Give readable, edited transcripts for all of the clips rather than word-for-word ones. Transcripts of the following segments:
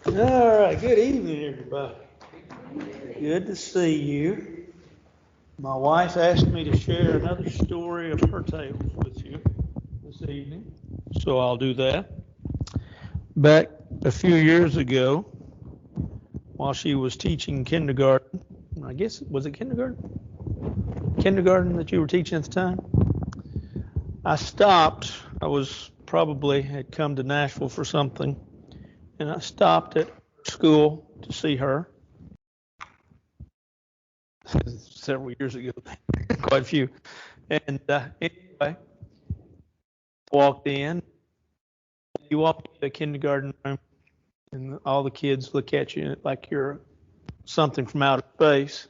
All right, good evening, everybody. Good to see you. My wife asked me to share another story of her tales with you this evening, so I'll do that. Back a few years ago, while she was teaching kindergarten, I guess, was it kindergarten? Kindergarten that you were teaching at the time? I stopped. I had come to Nashville for something, and I stopped at school to see her. Several years ago, quite a few. And anyway, walked in. You walk into the kindergarten room, and all the kids look at you like you're something from outer space.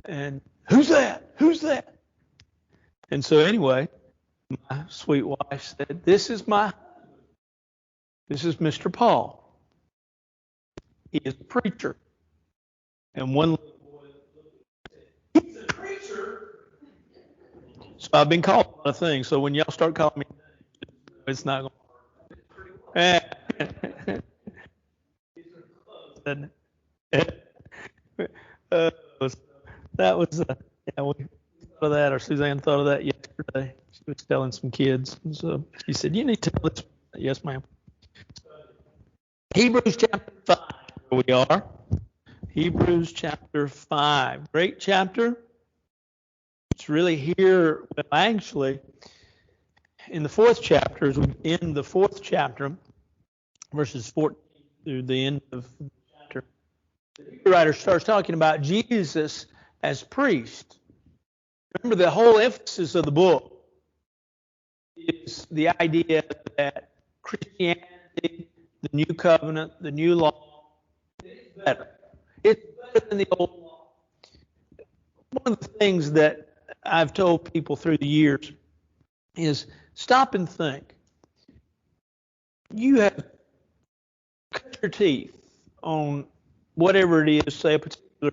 And who's that? Who's that? And so anyway, my sweet wife said, "This is Mr. Paul. He is a preacher." And one little boy said, "He's a preacher." So I've been called a lot of things. So when y'all start calling me, it's not going to work. That was, yeah, we thought of that, or Suzanne thought of that yesterday. She was telling some kids. And so she said, "You need to tell this." Yes, ma'am. Hebrews chapter 5, where we are. Hebrews chapter 5. Great chapter. It's really here, well, actually, in the fourth chapter, as we end the fourth chapter, verses 14 through the end of the chapter, the writer starts talking about Jesus as priest. Remember, the whole emphasis of the book is the idea that Christianity, the new covenant, the new law, is better. It's better than the old law. One of the things that I've told people through the years is stop and think. You have cut your teeth on whatever it is, say a particular.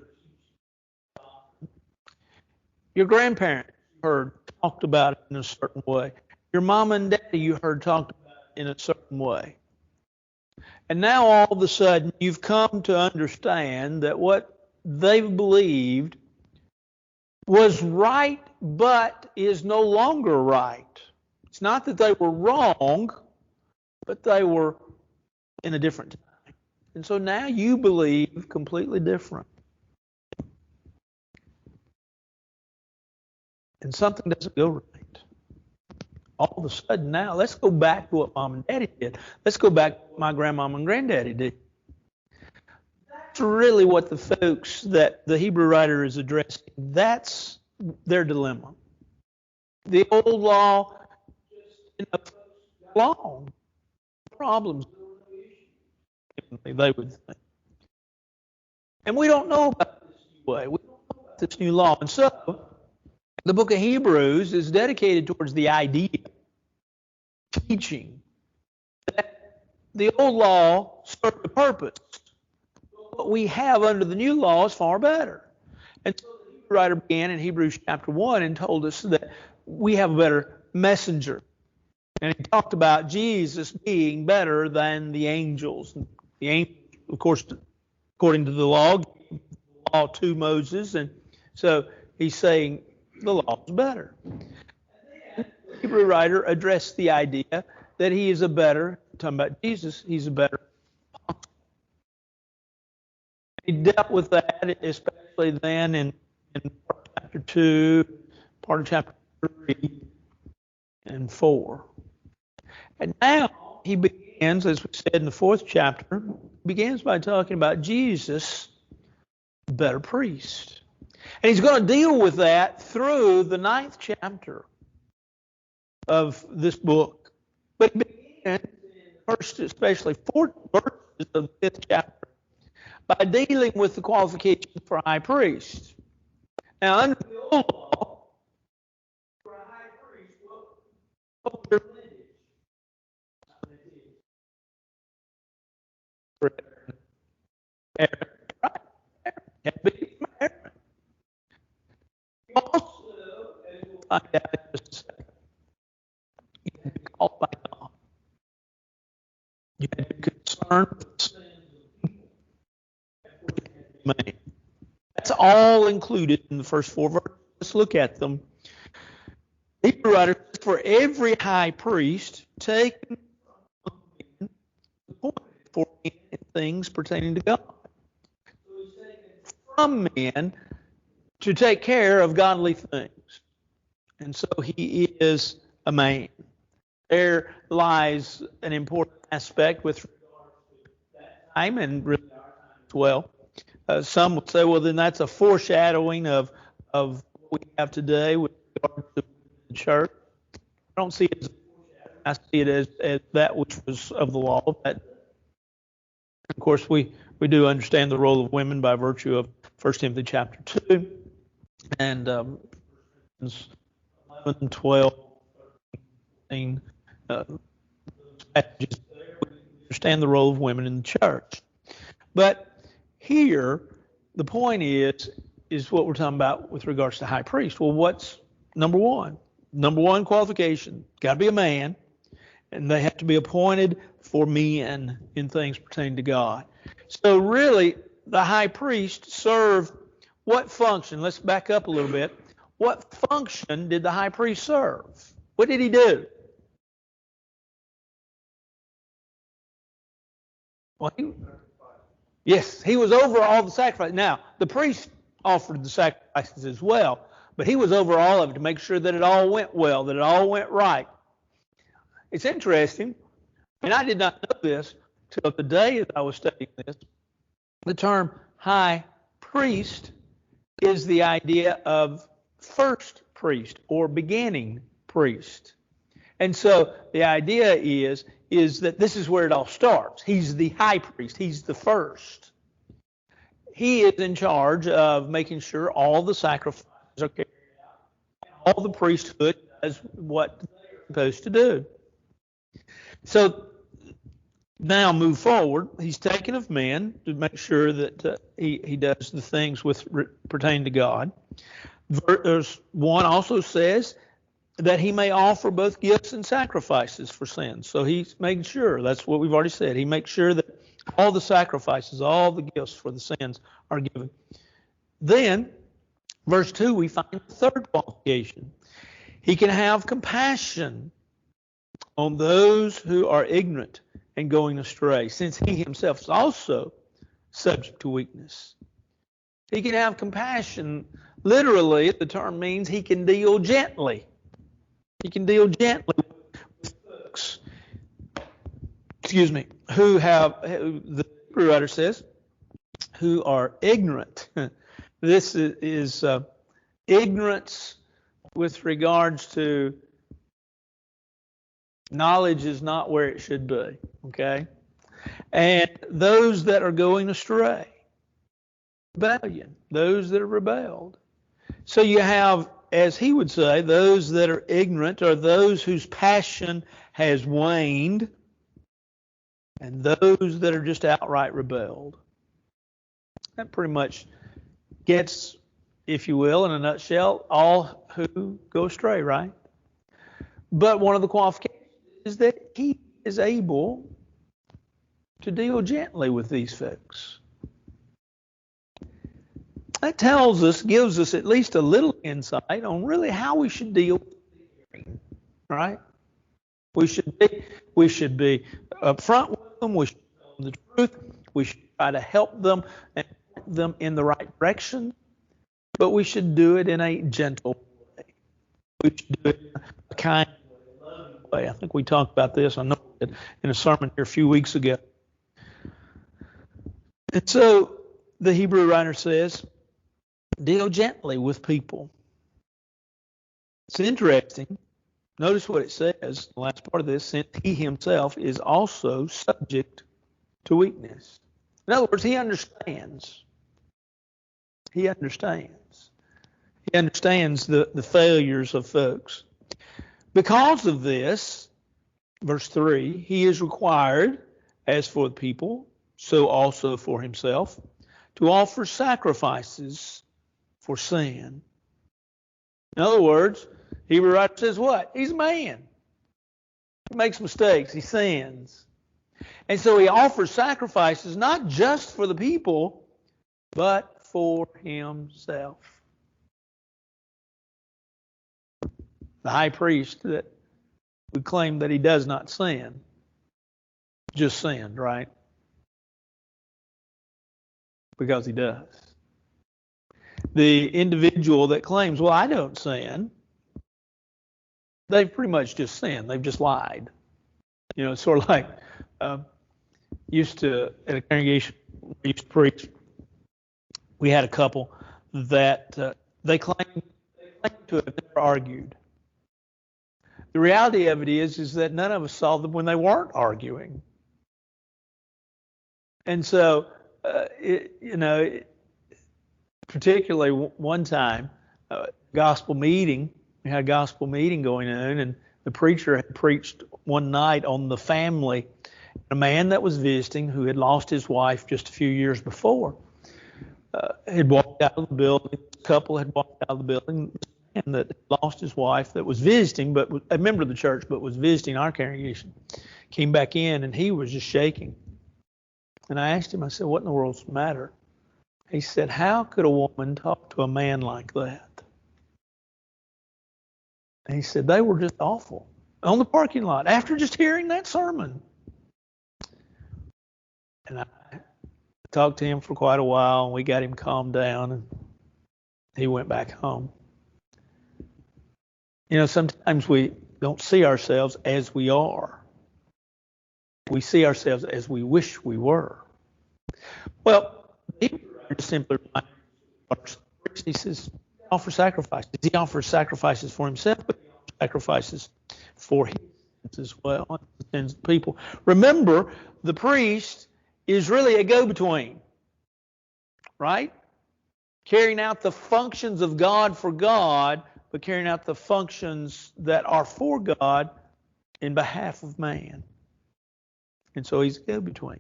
Your grandparents heard talked about it in a certain way. Your mom and daddy you heard talked about it in a certain way. And now all of a sudden you've come to understand that what they've believed was right, but is no longer right. It's not that they were wrong, but they were in a different time. And so now you believe completely different. And something doesn't go right. All of a sudden now, let's go back to what mom and daddy did. Let's go back to what my grandmama and granddaddy did. That's really what the folks that the Hebrew writer is addressing. That's their dilemma. The old law, just long problems. They would think. And we don't know about this new way. We don't know about this new law. And so the book of Hebrews is dedicated towards the idea, teaching, that the old law served a purpose. What we have under the new law is far better. And so the Hebrew writer began in Hebrews chapter 1 and told us that we have a better messenger. And he talked about Jesus being better than the angels. The angels, of course, according to the law, gave the law to Moses. And so he's saying the law is better. And then the Hebrew writer addressed the idea that he is a better, talking about Jesus, he's a better apostle. He dealt with that, especially then in part of chapter 2, part of chapter 3, and 4. And now he begins, as we said in the fourth chapter, begins by talking about Jesus, better priest. And he's going to deal with that through the 9th chapter of this book. But he begins in the first, especially 4 verses of the 5th chapter, by dealing with the qualifications for a high priest. Now, under the old law, for a high priest, what was their lineage? Aaron, right? Aaron. Had to be from Aaron. Also, as we'll find out in just a second, you had to be called by God. You had to be concerned with the sins of man. That's all included in the first 4 verses. Let's look at them. The Hebrew writer says, for every high priest taken for men in things pertaining to God. So he's taken from men to take care of godly things. And so he is a man. There lies an important aspect with regard to that time and really our time as well. Some would say, well, then that's a foreshadowing of what we have today with regard to the church. I don't see it as a foreshadowing. I see it as that which was of the law. Of course, we do understand the role of women by virtue of 1 Timothy chapter 2 and 11, 12, 13, passages there. We understand the role of women in the church. But here, the point is what we're talking about with regards to high priest. Well, what's number one? Number one qualification, got to be a man, and they have to be appointed for men in things pertaining to God. So really, the high priest served what function? Let's back up a little bit. What function did the high priest serve? What did he do? Well, yes, he was over all the sacrifices. Now, the priest offered the sacrifices as well, but he was over all of it to make sure that it all went well, that it all went right. It's interesting, and I did not know this till the day that I was studying this. The term high priest is the idea of first priest or beginning priest. And so the idea is that this is where it all starts. He's the high priest. He's the first. He is in charge of making sure all the sacrifices are carried out. All the priesthood does what they're supposed to do. So now move forward. He's taken of men to make sure that he does the things pertaining to God. Verse 1 also says that he may offer both gifts and sacrifices for sins. So he's making sure, that's what we've already said, he makes sure that all the sacrifices, all the gifts for the sins are given. Then, verse 2, we find the third qualification. He can have compassion on those who are ignorant and going astray, since he himself is also subject to weakness. He can have compassion. Literally, the term means he can deal gently. He can deal gently with folks, who the Hebrew writer says, who are ignorant. This is ignorance with regards to knowledge is not where it should be, okay? And those that are going astray, rebellion, those that are rebelled. So you have, as he would say, those that are ignorant are those whose passion has waned, and those that are just outright rebelled. That pretty much gets, if you will, in a nutshell, all who go astray, right? But one of the qualifications is that he is able to deal gently with these folks. That tells us, gives us at least a little insight on really how we should deal with hearing, right? We should be upfront with them. We should tell them the truth. We should try to help them and point them in the right direction. But we should do it in a gentle way. We should do it in a kind way. I think we talked about this, I know, in a sermon here a few weeks ago. And so the Hebrew writer says, deal gently with people. It's interesting. Notice what it says, the last part of this, since he himself is also subject to weakness. In other words, he understands. He understands. He understands the failures of folks. Because of this, verse 3, he is required, as for the people, so also for himself, to offer sacrifices for sin. In other words, Hebrew writer says what? He's a man. He makes mistakes. He sins. And so he offers sacrifices not just for the people, but for himself. The high priest that would claim that he does not sin, just sinned, right? Because he does. The individual that claims, well, I don't sin, they've pretty much just sinned. They've just lied. You know, it's sort of like used to, at a congregation we used to preach, we had a couple that they claimed to have never argued. The reality of it is that none of us saw them when they weren't arguing. And so, particularly one time, gospel meeting, we had a gospel meeting going on, and the preacher had preached one night on the family. A man that was visiting who had lost his wife just a few years before had walked out of the building. A couple had walked out of the building. And that lost his wife that was visiting, but a member of the church, but was visiting our congregation, came back in, and he was just shaking. And I asked him, I said, what in the world's the matter? He said, how could a woman talk to a man like that? And he said, they were just awful on the parking lot after just hearing that sermon. And I talked to him for quite a while, and we got him calmed down, and he went back home. You know, sometimes we don't see ourselves as we are. We see ourselves as we wish we were. Well, the Hebrew writer simply reminds us, he says, offer sacrifices. He offers sacrifices for himself, but he offers sacrifices for his sins as well, the sins of people. Remember, the priest is really a go-between, right? Carrying out the functions of God for God, but carrying out the functions that are for God in behalf of man. And so he's a go-between.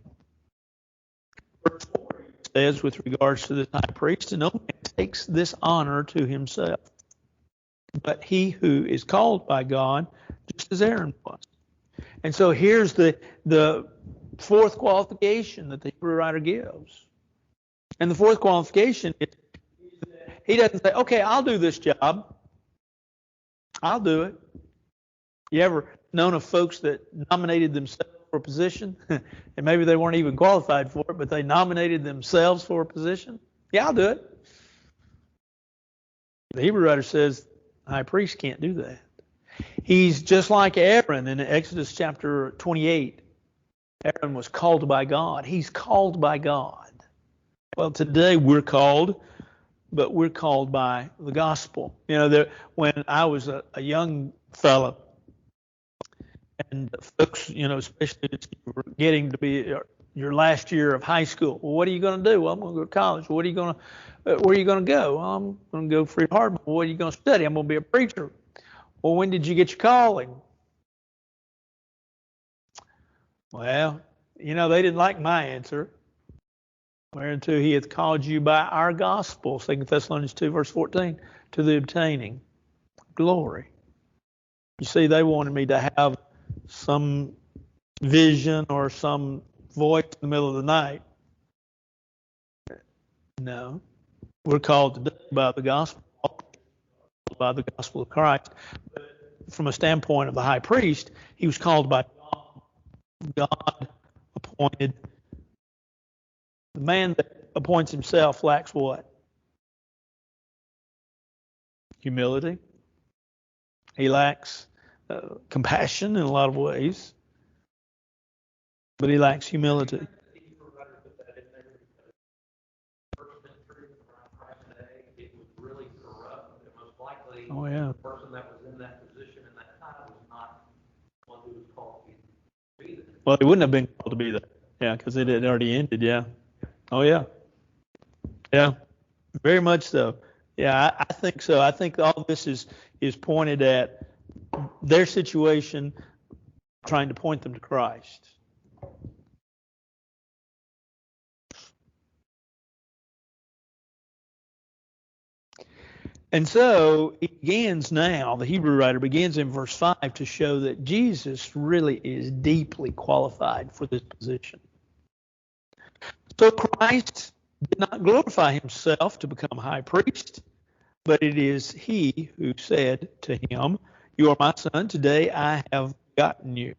Verse 4 says, with regards to the high priest, no man takes this honor to himself, but he who is called by God, just as Aaron was. And so here's the fourth qualification that the Hebrew writer gives. And the fourth qualification is that he doesn't say, okay, I'll do this job. I'll do it. You ever known of folks that nominated themselves for a position, and maybe they weren't even qualified for it, but they nominated themselves for a position? Yeah, I'll do it. The Hebrew writer says the high priest can't do that. He's just like Aaron in Exodus chapter 28. Aaron was called by God. He's called by God. Well, today we're called, but we're called by the gospel. You know, when I was a young fellow, and folks, you know, especially if you were getting to be your last year of high school, well, what are you going to do? Well, I'm going to go to college. Where are you going to go? Well, I'm going to go free hard. Well, what are you going to study? I'm going to be a preacher. Well, when did you get your calling? Well, you know, they didn't like my answer. Whereunto he hath called you by our gospel, 2 Thessalonians 2, verse 14, to the obtaining glory. You see, they wanted me to have some vision or some voice in the middle of the night. No. We're called today by the gospel of Christ. But from a standpoint of the high priest, he was called by God. God appointed. The man that appoints himself lacks what? Humility. He lacks compassion in a lot of ways, but he lacks humility. Oh yeah. The person that was in that position in that time was not one who was called to be there. Well, he wouldn't have been called to be there. Yeah, because it had already ended. Yeah. Oh yeah. Yeah. Very much so. Yeah, I think so. I think all this is pointed at their situation, trying to point them to Christ. And so it begins now, the Hebrew writer begins in verse 5 to show that Jesus really is deeply qualified for this position. So Christ did not glorify himself to become high priest, but it is he who said to him, "You are my son, today I have begotten you."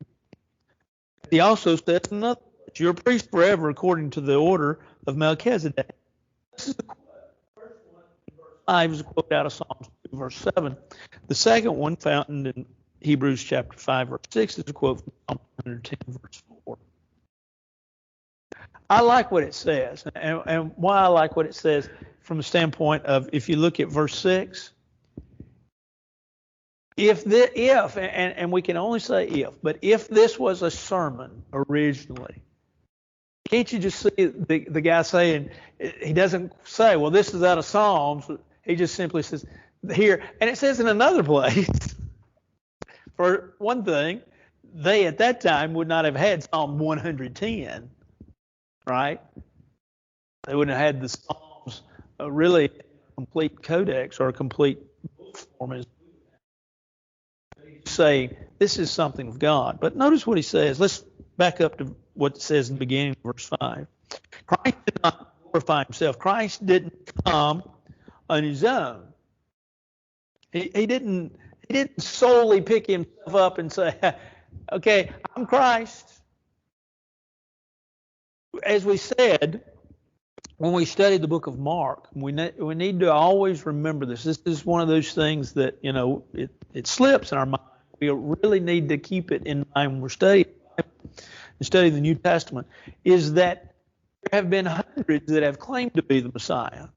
He also says another, "You're a priest forever according to the order of Melchizedek." This is the quote. The first one, verse 5, is a quote out of Psalms 2, verse 7. The second one, found in Hebrews chapter 5, verse 6, is a quote from Psalm 110, verse 4. I like what it says, and why I like what it says from the standpoint of, if you look at verse 6, and we can only say if, but if this was a sermon originally, can't you just see the guy saying, he doesn't say, well, this is out of Psalms. He just simply says, here, and it says in another place, for one thing, they at that time would not have had Psalm 110, right? They wouldn't have had the Psalms really complete codex or a complete book form, as say this is something of God. But notice what he says. Let's back up to what it says in the beginning of verse 5. Christ did not glorify himself. Christ didn't come on his own. He didn't solely pick himself up and say, okay, I'm Christ. As we said, when we studied the book of Mark, we need to always remember this. This is one of those things that, it slips in our mind. We really need to keep it in mind when we're studying the New Testament, is that there have been hundreds that have claimed to be the Messiah.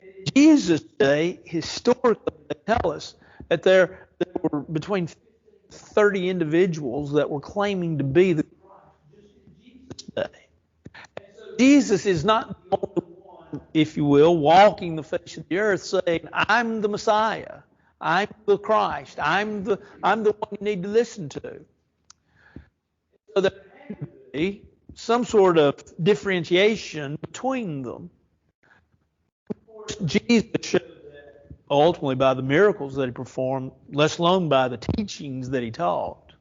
In Jesus' day, historically, they tell us that there were between 30 individuals that were claiming to be the Christ just in Jesus' day. Jesus is not the only one, if you will, walking the face of the earth saying, I'm the Messiah. I'm the Christ. I'm the one you need to listen to. So there had to be some sort of differentiation between them. Of course, Jesus showed that ultimately by the miracles that he performed, less alone by the teachings that he taught.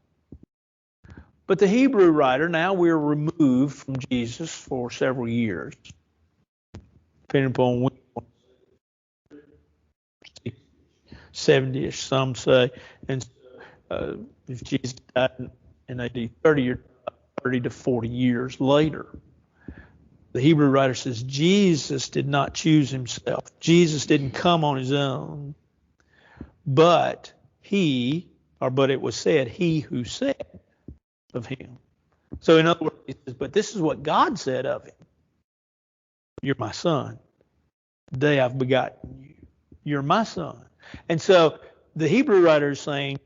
But the Hebrew writer, now we're removed from Jesus for several years, depending upon when, 70-ish, some say. And if Jesus died in AD 30 to 40 years later, the Hebrew writer says Jesus did not choose himself. Jesus didn't come on his own, but it was said, he who said of him. So in other words, he says, but this is what God said of him. You're my son. Today I've begotten you. You're my son. And so the Hebrew writer is saying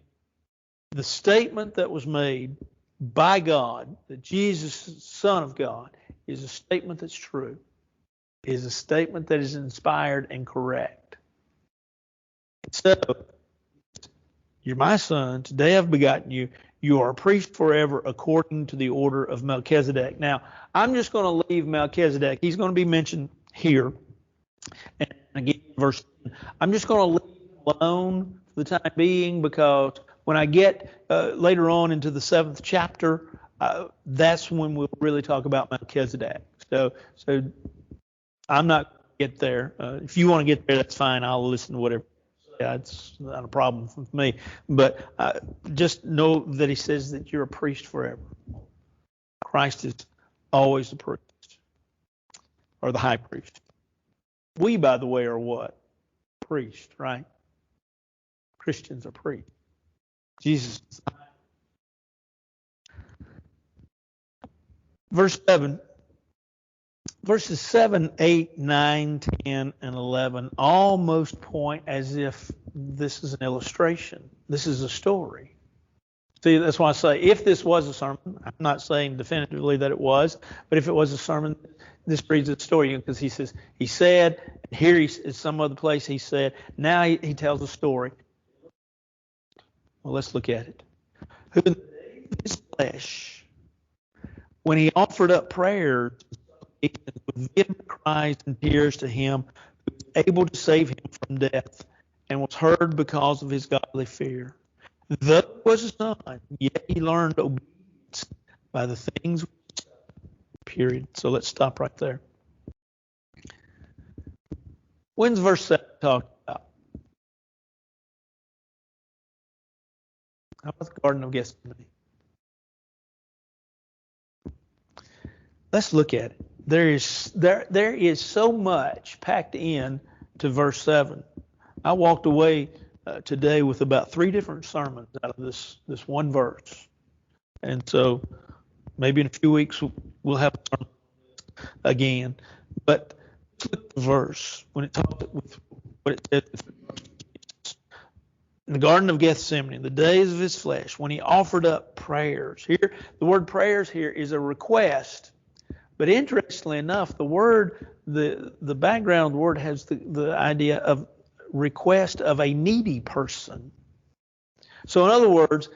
the statement that was made by God, that Jesus is the Son of God, is a statement that's true, is a statement that is inspired and correct. So, you're my son. Today I've begotten you. You are a priest forever according to the order of Melchizedek. Now, I'm just going to leave Melchizedek. He's going to be mentioned here. And again, verse 10. I'm just going to leave him alone for the time being, because when I get later on into the 7th chapter, that's when we'll really talk about Melchizedek. So I'm not going to get there. If you want to get there, that's fine. I'll listen to whatever. Yeah, it's not a problem with me. But just know that he says that you're a priest forever. Christ is always the priest, or the high priest. We, by the way, are what? Priest, right? Christians are priests. Jesus is the high priest. Verse 7. Verses 7, 8, 9, 10, and 11 almost point as if this is an illustration. This is a story. See, that's why I say if this was a sermon, I'm not saying definitively that it was, but if it was a sermon, this reads a story, because he says, he said, here is some other place he said, now he tells a story. Well, let's look at it. Who in the day of his flesh, when he offered up prayers with vehement cries and tears to him who was able to save him from death, and was heard because of his godly fear. Though he was a son, yet he learned obedience by the things. Period. So let's stop right there. When's verse 7 talking about? How about the Garden of Gethsemane? Let's look at it. There is so much packed in to verse 7. I walked away today with about 3 different sermons out of this one verse. And so maybe in a few weeks we'll have a sermon again. But let's look at the verse when it talks with what it says. In the Garden of Gethsemane, the days of his flesh, when he offered up prayers. Here, the word prayers here is a request. But interestingly enough, the background word has the idea of request of a needy person. So in other words,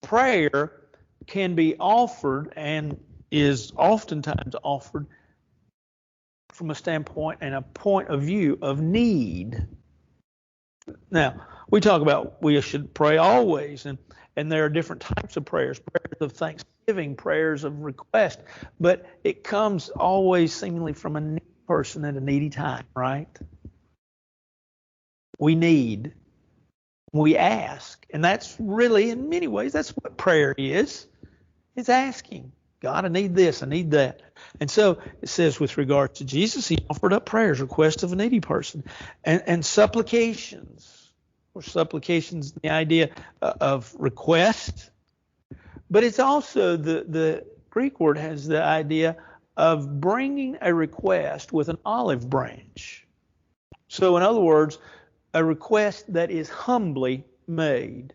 prayer can be offered and is oftentimes offered from a standpoint and a point of view of need. Now, we talk about we should pray always, and there are different types of prayers of thanksgiving, prayers of request, but it comes always seemingly from a needy person at a needy time, right? We need, we ask, and that's really, in many ways, that's what prayer is. It's asking, God, I need this, I need that. And so it says with regard to Jesus, he offered up prayers, requests of a needy person, and supplications. Or supplications, the idea of request, but it's also the Greek word has the idea of bringing a request with an olive branch. So in other words, a request that is humbly made.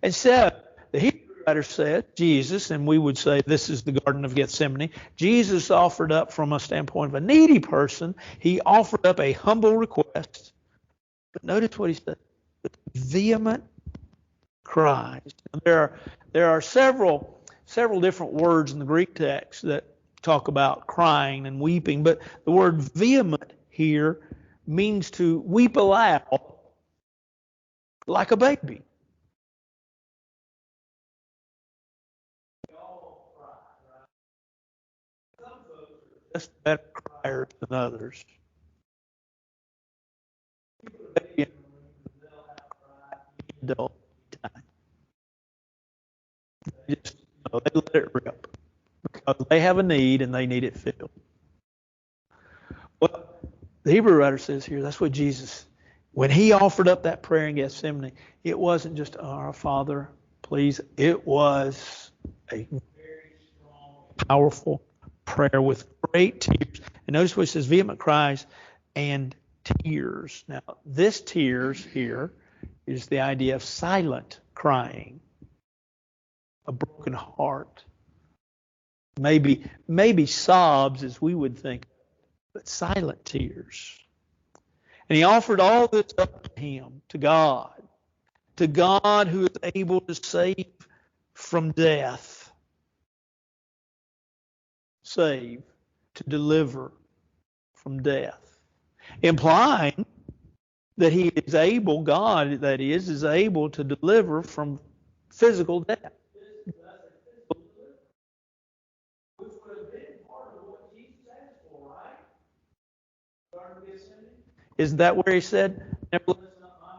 And so the Hebrew writer said, Jesus, and we would say this is the Garden of Gethsemane, Jesus offered up from a standpoint of a needy person, he offered up a humble request. But notice what he said, with vehement cries. There are several different words in the Greek text that talk about crying and weeping, but the word vehement here means to weep aloud like a baby. We all cry, right? Some folks are just better criers than others. Adult time. They let it rip because they have a need and they need it filled. Well, the Hebrew writer says here, that's what Jesus, when he offered up that prayer in Gethsemane, it wasn't just, our Father, please. It was a very strong, powerful prayer with great tears. And notice what it says, vehement cries and tears. Now, this tears here is the idea of silent crying, a broken heart, maybe sobs as we would think, but silent tears. And he offered all this up to him, to God who is able to save from death, save, to deliver from death, implying that he is able, God that is able to deliver from physical death. Which would have been part of what Jesus asked for, right? Isn't that where he said, nevertheless, not my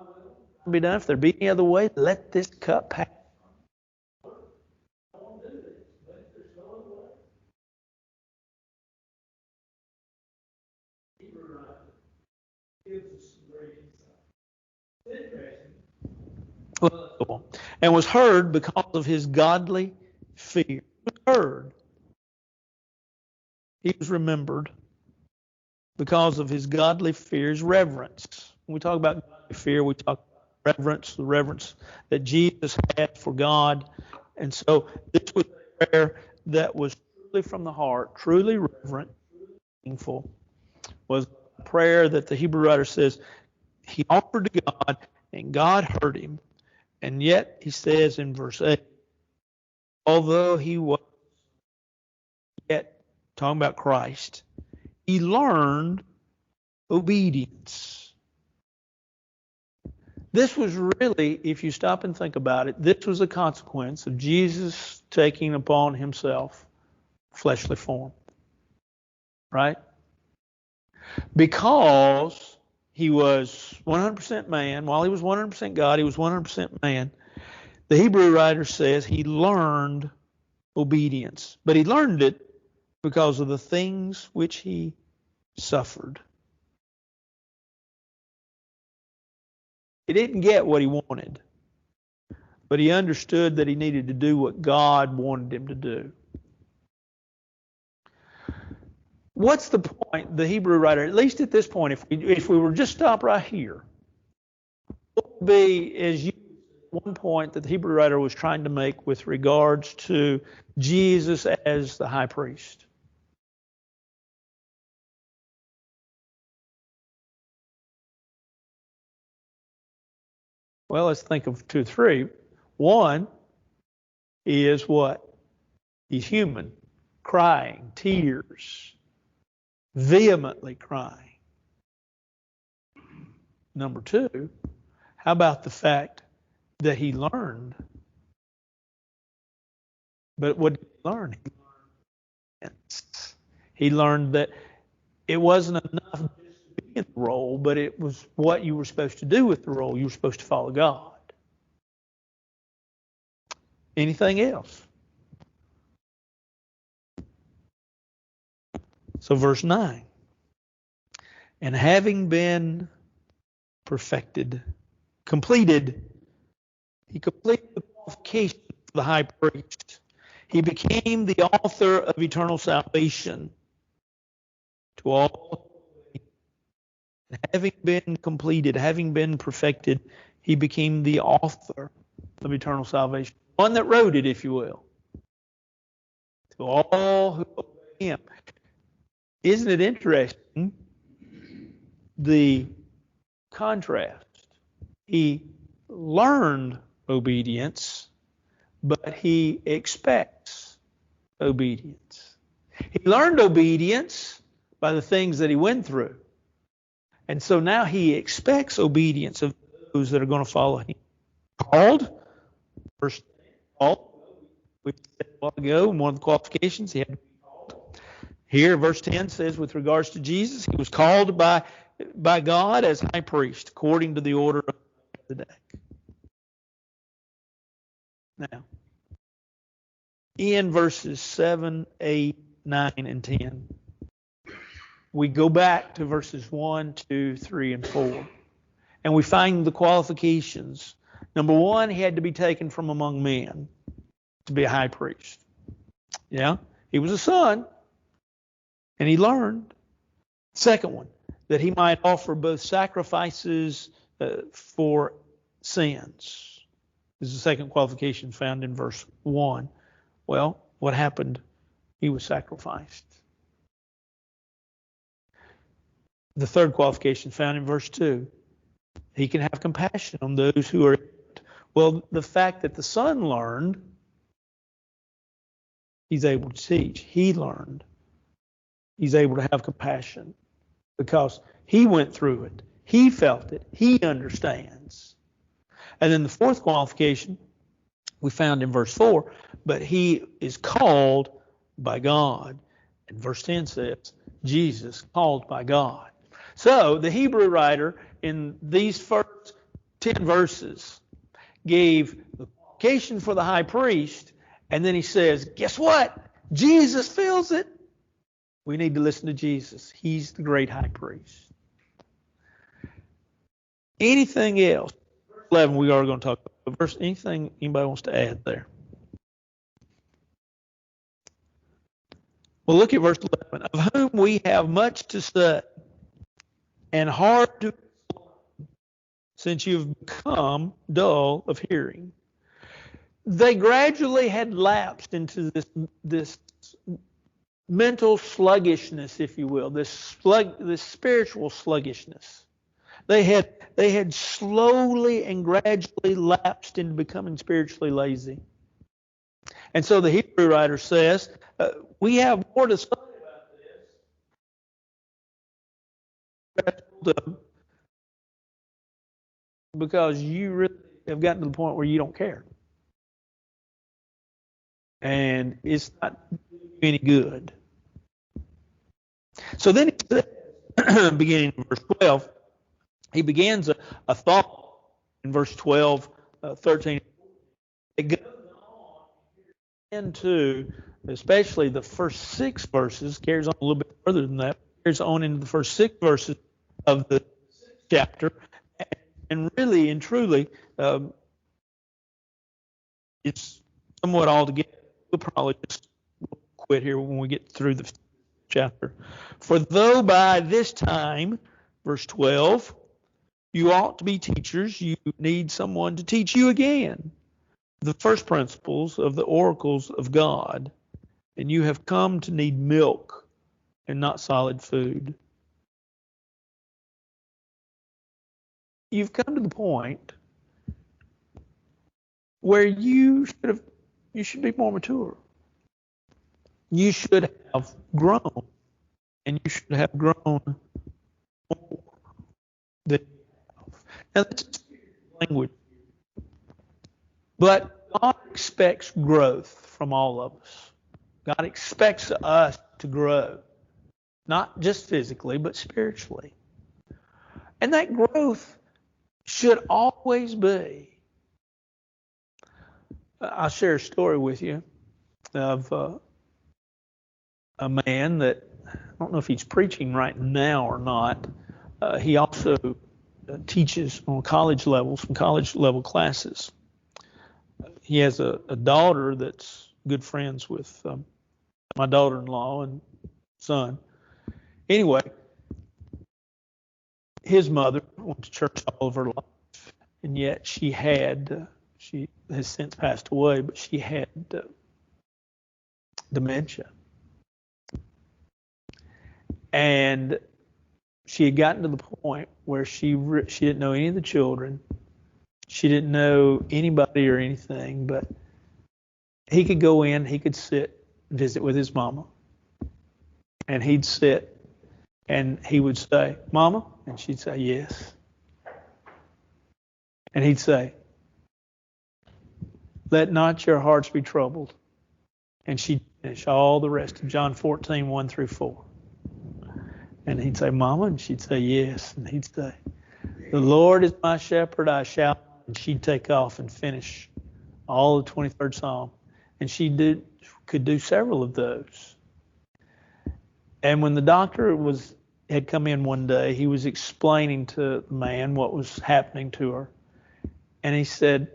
will be done? If there be any other way, let this cup pass. I won't do this, but if there's no other way. Hebrew writer gives us some great insight. Interesting. And was heard because of his godly fear. He was heard. He was remembered because of his godly fear, his reverence. When we talk about godly fear, we talk about reverence, the reverence that Jesus had for God. And so this was a prayer that was truly from the heart, truly reverent, truly meaningful. Was a prayer that the Hebrew writer says he offered to God and God heard him. And yet he says in verse 8, although he was yet talking about Christ, he learned obedience. This was really, if you stop and think about it, this was a consequence of Jesus taking upon himself fleshly form. Right? Because he was 100% man. While he was 100% God, he was 100% man. The Hebrew writer says he learned obedience. But he learned it because of the things which he suffered. He didn't get what he wanted, but he understood that he needed to do what God wanted him to do. What's the point, the Hebrew writer, at least at this point, if we were just stop right here, what would be, as you, one point that the Hebrew writer was trying to make with regards to Jesus as the high priest? Well, let's think of 2 or 3. One is what? He's human, crying, tears, vehemently crying. Number 2, how about the fact that he learned? But what did he learn? He learned that it wasn't enough just to be in the role, but it was what you were supposed to do with the role. You were supposed to follow God. Anything else? So verse 9. And having been perfected, completed, he completed the qualification for the high priest. He became the author of eternal salvation to all. Having been completed, having been perfected, he became the author of eternal salvation. One that wrote it, if you will. To all who obey him. Isn't it interesting, the contrast? He learned obedience, but he expects obedience. He learned obedience by the things that he went through. And so now he expects obedience of those that are going to follow him. Called, verse 10, we said a while ago, one of the qualifications, he had to be called. Here, verse 10 says, with regards to Jesus, he was called by God as high priest, according to the order of Melchizedek. Now, in verses 7, 8, 9, and 10, we go back to verses 1, 2, 3, and 4, and we find the qualifications. Number 1, he had to be taken from among men to be a high priest. Yeah, he was a son, and he learned. Second one, that he might offer both sacrifices for sins. This is the second qualification found in verse 1. Well, what happened? He was sacrificed. The third qualification found in verse 2. He can have compassion on those who are. Well, the fact that the son learned, he's able to teach. He learned. He's able to have compassion because he went through it. He felt it. He understands. And then the fourth qualification we found in verse 4, but he is called by God. And verse 10 says, Jesus called by God. So the Hebrew writer in these first 10 verses gave the qualification for the high priest, and then he says, guess what? Jesus fills it. We need to listen to Jesus. He's the great high priest. Anything else? Verse 11 we are going to talk about. Verse, anything anybody wants to add there? Well, look at verse 11. Of whom we have much to say and hard to explain, since you've become dull of hearing. They gradually had lapsed into this mental sluggishness, if you will, this spiritual sluggishness. They had slowly and gradually lapsed into becoming spiritually lazy. And so the Hebrew writer says, we have more to say about this because you really have gotten to the point where you don't care. And it's not doing you any good. So then he says, beginning in verse 12, he begins a thought in verse 12, 13. It goes on into, especially the first 6 verses, carries on a little bit further than that, carries on into the first 6 verses of the chapter. And really and truly, it's somewhat altogether. We'll probably just quit here when we get through the chapter. For though by this time, verse 12, you ought to be teachers, you need someone to teach you again the first principles of the oracles of God, and you have come to need milk and not solid food. You've come to the point where you should be more mature. You should have grown, and you should have grown more than you have. Now, this is language, but God expects growth from all of us. God expects us to grow, not just physically, but spiritually. And that growth should always be. I'll share a story with you of a man that, I don't know if he's preaching right now or not. He also teaches on college level, some college level classes. He has a daughter that's good friends with my daughter-in-law and son. Anyway, his mother went to church all of her life, and yet she has since passed away, but she had dementia. And she had gotten to the point where she didn't know any of the children. She didn't know anybody or anything, but he could go in, he could sit, visit with his mama. And he'd sit, and he would say, "Mama?" And she'd say, "Yes." And he'd say, "Let not your hearts be troubled." And she'd finish all the rest of John 14, 1 through 4. And he'd say, "Mama?" And she'd say, "Yes." And he'd say, "The Lord is my shepherd, I shall." And she'd take off and finish all the 23rd Psalm. And she could do several of those. And when the doctor had come in one day, he was explaining to the man what was happening to her. And he said,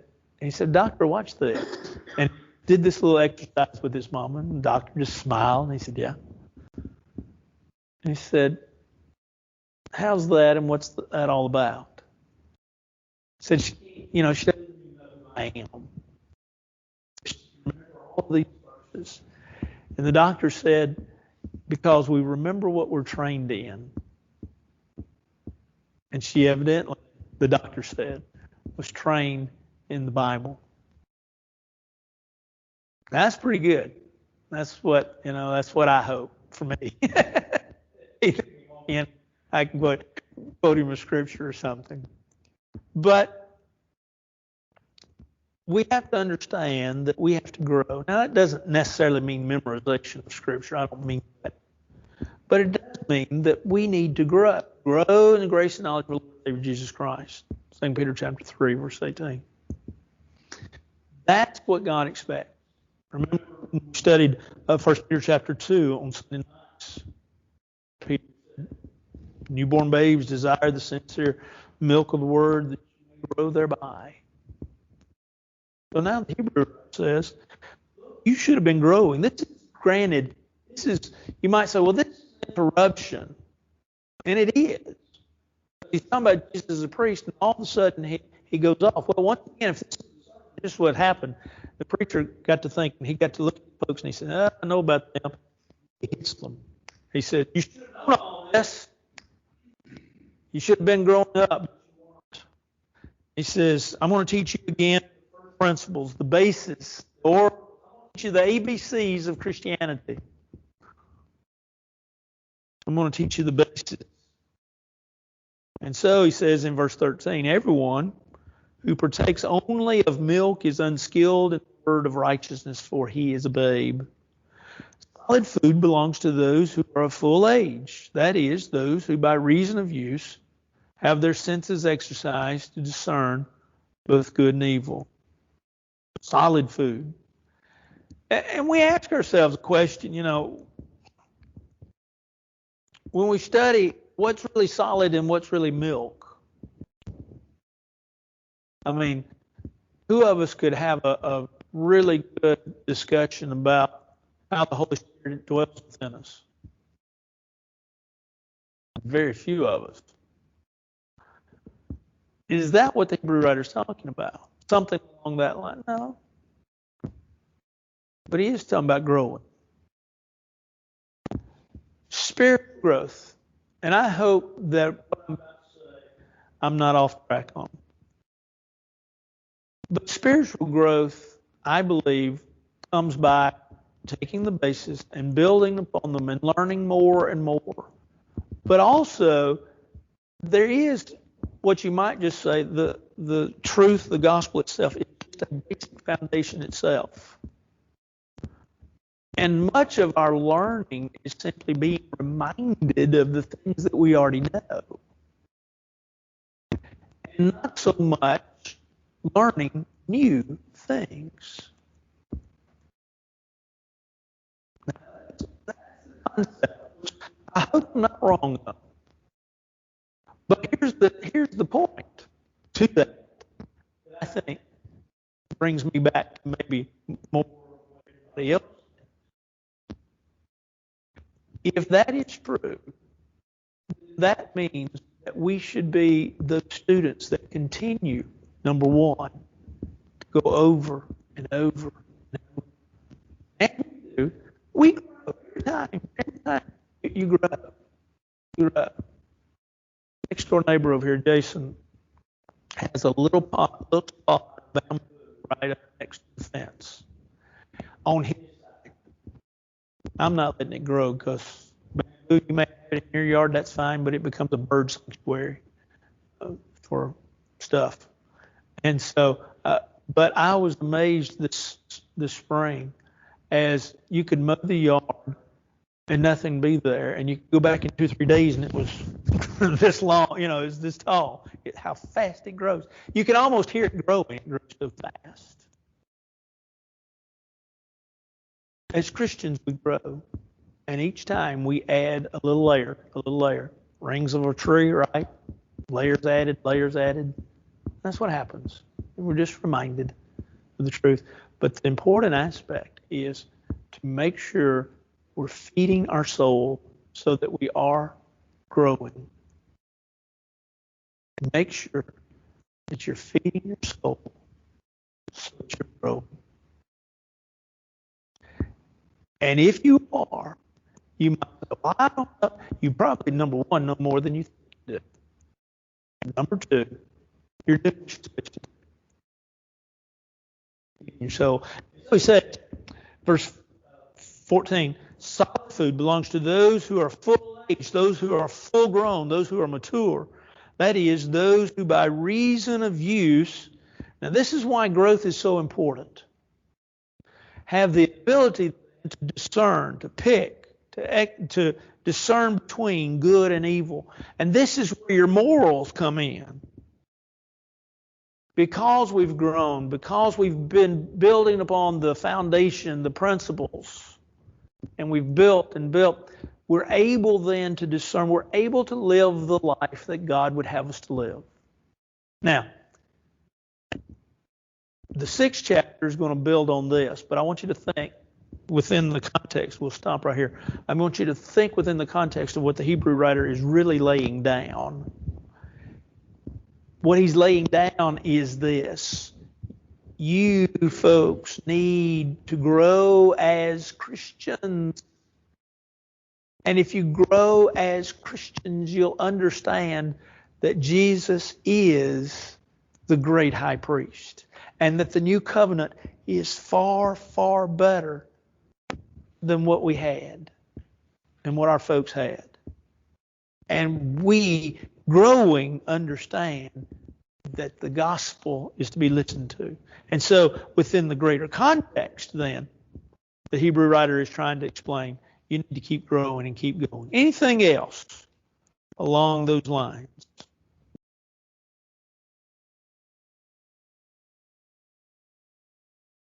"Doctor, watch this." And did this little exercise with his mama. And the doctor just smiled. And he said, "Yeah." And he said, "How's that, and what's that all about?" He said, she doesn't know who I am. She remember all these verses. And the doctor said, "Because we remember what we're trained in." And she evidently, the doctor said, was trained in the Bible. That's pretty good. That's what I hope for me. And I can quote him a scripture or something. But we have to understand that we have to grow. Now, that doesn't necessarily mean memorization of scripture. I don't mean that. But it does mean that we need to grow. Grow in the grace and knowledge of our Lord and Savior Jesus Christ. 2 Peter chapter 3, verse 18. That's what God expects. Remember, we studied 1 Peter chapter 2 on Sunday nights. Peter said, "Newborn babes desire the sincere milk of the word, that you may grow thereby." So now the Hebrew says, you should have been growing. You might say, well, this is interruption. And it is. He's talking about Jesus as a priest, and all of a sudden he goes off. Well, once again, if this is what happened, the preacher got to thinking, he got to look at folks, and he said, "I know about them." He hits them. He said, "You should have known all this. You should have been growing up." He says, "I'm going to teach you again the first principles, the basis, or I'll teach you the ABCs of Christianity. I'm going to teach you the basis." And so he says in verse 13, "Everyone who partakes only of milk is unskilled in the word of righteousness, for he is a babe. Solid food belongs to those who are of full age. That is, those who by reason of use have their senses exercised to discern both good and evil. Solid food. And we ask ourselves a question, when we study what's really solid and what's really milk. I mean, who of us could have a really good discussion about how the Holy Spirit dwells within us? Very few of us. Is that what the Hebrew writer is talking about? Something along that line? No. But he is talking about growing. Spiritual growth. And I hope that what I'm about to say, I'm not off track on. But spiritual growth, I believe, comes by taking the basis and building upon them and learning more and more. But also, there is what you might just say, the truth, the gospel itself, is just a basic foundation itself. And much of our learning is simply being reminded of the things that we already know. And not so much learning new things. That's the concept. I hope I'm not wrong though. But here's the point to that. I think brings me back to maybe more than anybody else. If that is true, that means that we should be the students that continue, number one, to go over and over and over. And we grow every time. Every time you grow. You grow. Next door neighbor over here, Jason, has a little spot of bamboo right up next to the fence. On his side. I'm not letting it grow because bamboo, you may have it in your yard, that's fine, but it becomes a bird sanctuary for stuff. And so, but I was amazed this spring as you could mow the yard and nothing be there, and you could go back in 2 or 3 days and it was this long, it was this tall. How fast it grows. You can almost hear it growing. It grows so fast. As Christians, we grow, and each time we add a little layer. Rings of a tree, right? Layers added. That's what happens. And we're just reminded of the truth. But the important aspect is to make sure we're feeding our soul so that we are growing. Make sure that you're feeding your soul so that you're growing. And if you are, you might say, well, I don't know. You probably, number one, know more than you think you do. And number two, you're doing what you're supposed to do. So he said, verse 14, solid food belongs to those who are full age, those who are full grown, those who are mature. That is, those who by reason of use, now this is why growth is so important, have the ability to discern, to pick, to discern between good and evil. And this is where your morals come in. Because we've grown, because we've been building upon the foundation, the principles, and we've built and built, we're able then to discern, we're able to live the life that God would have us to live. Now, the 6th chapter is going to build on this, but I want you to think within the context. We'll stop right here. I want you to think within the context of what the Hebrew writer is really laying down. What he's laying down is this. You folks need to grow as Christians. And if you grow as Christians, you'll understand that Jesus is the great high priest. And that the new covenant is far, far better than what we had and what our folks had. And we, growing, understand that the gospel is to be listened to. And so within the greater context then, the Hebrew writer is trying to explain. You need to keep growing and keep going. Anything else along those lines?